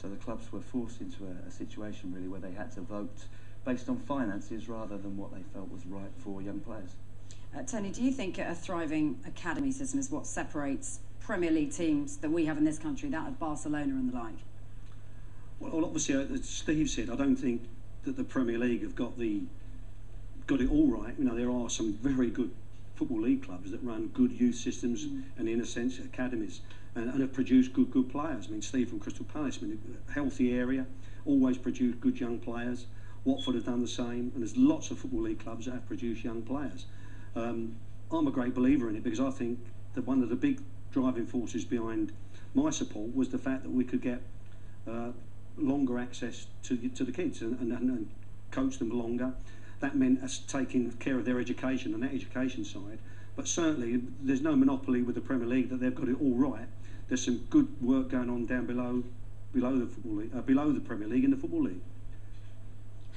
So the clubs were forced into a situation really where they had to vote based on finances rather than what they felt was right for young players. Tony, do you think a thriving academy system is what separates Premier League teams that we have in this country, that of Barcelona and the like? Well, obviously, as Steve said, I don't think that the Premier League have got it all right. You know, there are some very good Football League clubs that run good youth systems and, in a sense, academies, and have produced good players. I mean, Steve from Crystal Palace, I mean, a healthy area, always produced good young players. Watford have done the same, and there's lots of Football League clubs that have produced young players. I'm a great believer in it because I think that one of the big driving forces behind my support was the fact that we could get longer access to the kids and coach them longer. That meant us taking care of their education and that education side. But certainly, there's no monopoly with the Premier League that they've got it all right. There's some good work going on down below the Football League, below the Premier League in the Football League.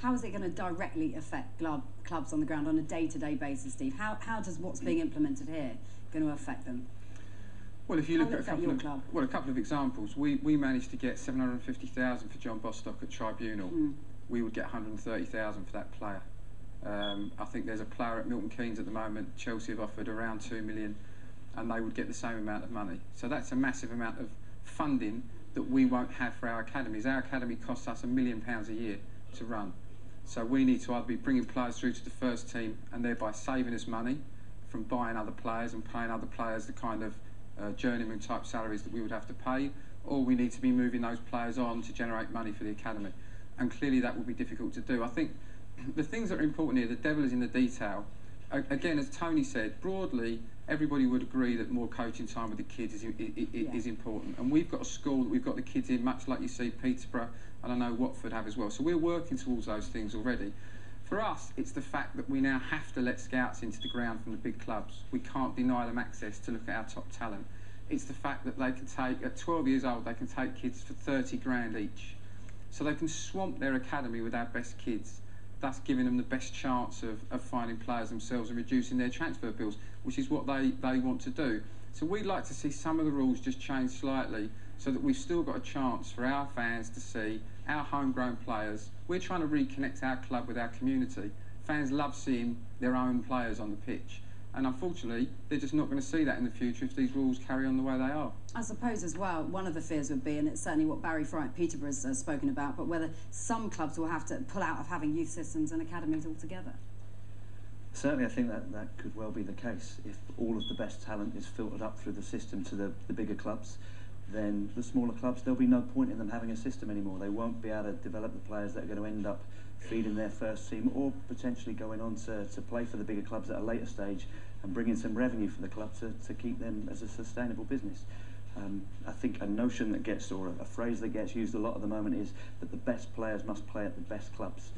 How is it going to directly affect clubs on the ground on a day-to-day basis, Steve? How does what's being implemented here going to affect them? Well, if you look at a couple of examples, we managed to get 750,000 for John Bostock at Tribunal. We would get 130,000 for that player. I think there's a player at Milton Keynes at the moment. Chelsea have offered around 2 million, and they would get the same amount of money. So that's a massive amount of funding that we won't have for our academies. Our academy costs us £1 million a year to run. So we need to either be bringing players through to the first team and thereby saving us money from buying other players and paying other players the kind of journeyman type salaries that we would have to pay, or we need to be moving those players on to generate money for the academy. And clearly that will be difficult to do. I think the things that are important here, the devil is in the detail. Again, as Tony said, broadly, everybody would agree that more coaching time with the kids is important. And we've got a school that we've got the kids in, much like you see Peterborough, and I know Watford have as well. So we're working towards those things already. For us, it's the fact that we now have to let scouts into the ground from the big clubs. We can't deny them access to look at our top talent. It's the fact that they can take, at 12 years old, they can take kids for 30 grand each. So they can swamp their academy with our best kids, thus giving them the best chance of finding players themselves and reducing their transfer bills, which is what they want to do. So we'd like to see some of the rules just change slightly so that we've still got a chance for our fans to see our homegrown players. We're trying to reconnect our club with our community. Fans love seeing their own players on the pitch. And unfortunately, they're just not going to see that in the future if these rules carry on the way they are. I suppose as well, one of the fears would be, and it's certainly what Barry Fry at Peterborough has spoken about, but whether some clubs will have to pull out of having youth systems and academies altogether. Certainly, I think that could well be the case. If all of the best talent is filtered up through the system to the bigger clubs, then the smaller clubs, there'll be no point in them having a system anymore. They won't be able to develop the players that are going to end up feeding their first team or potentially going on to play for the bigger clubs at a later stage and bringing some revenue for the club to keep them as a sustainable business. I think a notion that gets, or a phrase that gets used a lot at the moment is that the best players must play at the best clubs.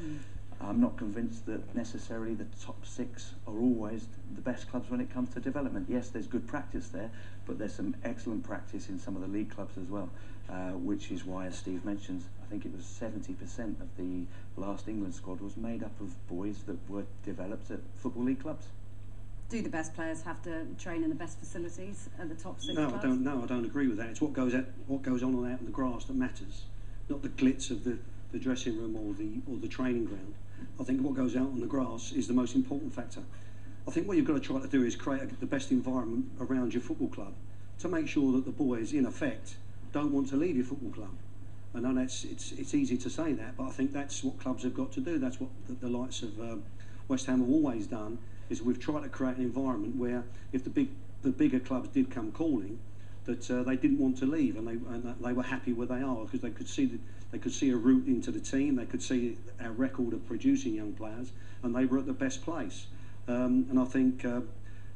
I'm not convinced that necessarily the top 6 are always the best clubs when it comes to development. Yes, there's good practice there, but there's some excellent practice in some of the league clubs as well, which is why, as Steve mentions, I think it was 70% of the last England squad was made up of boys that were developed at Football League clubs. Do the best players have to train in the best facilities at the top 6 clubs? I don't agree with that. It's what goes on out in the grass that matters, not the glitz of the dressing room or the training ground. I think what goes out on the grass is the most important factor. I think what you've got to try to do is create the best environment around your football club to make sure that the boys, in effect, don't want to leave your football club. I know it's easy to say that, but I think that's what clubs have got to do. That's what the likes of West Ham have always done, is we've tried to create an environment where if the bigger clubs did come calling, that they didn't want to leave, and they were happy where they are because they could see a route into the team, they could see our record of producing young players, and they were at the best place. And I think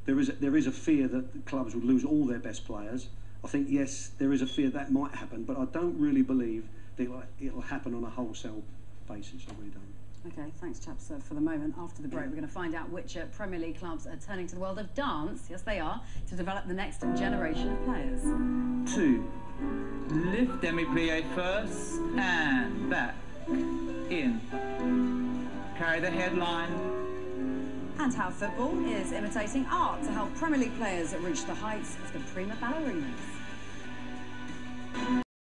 there is a fear that the clubs would lose all their best players. I think yes, there is a fear that might happen, but I don't really believe that it'll happen on a wholesale basis. I really don't. Okay, thanks chaps for the moment. After the break, we're going to find out which Premier League clubs are turning to the world of dance, yes they are, to develop the next generation of players. 2. Lift demi-plie first and back, in. Carry the headline. And how football is imitating art to help Premier League players reach the heights of the prima ballerinas.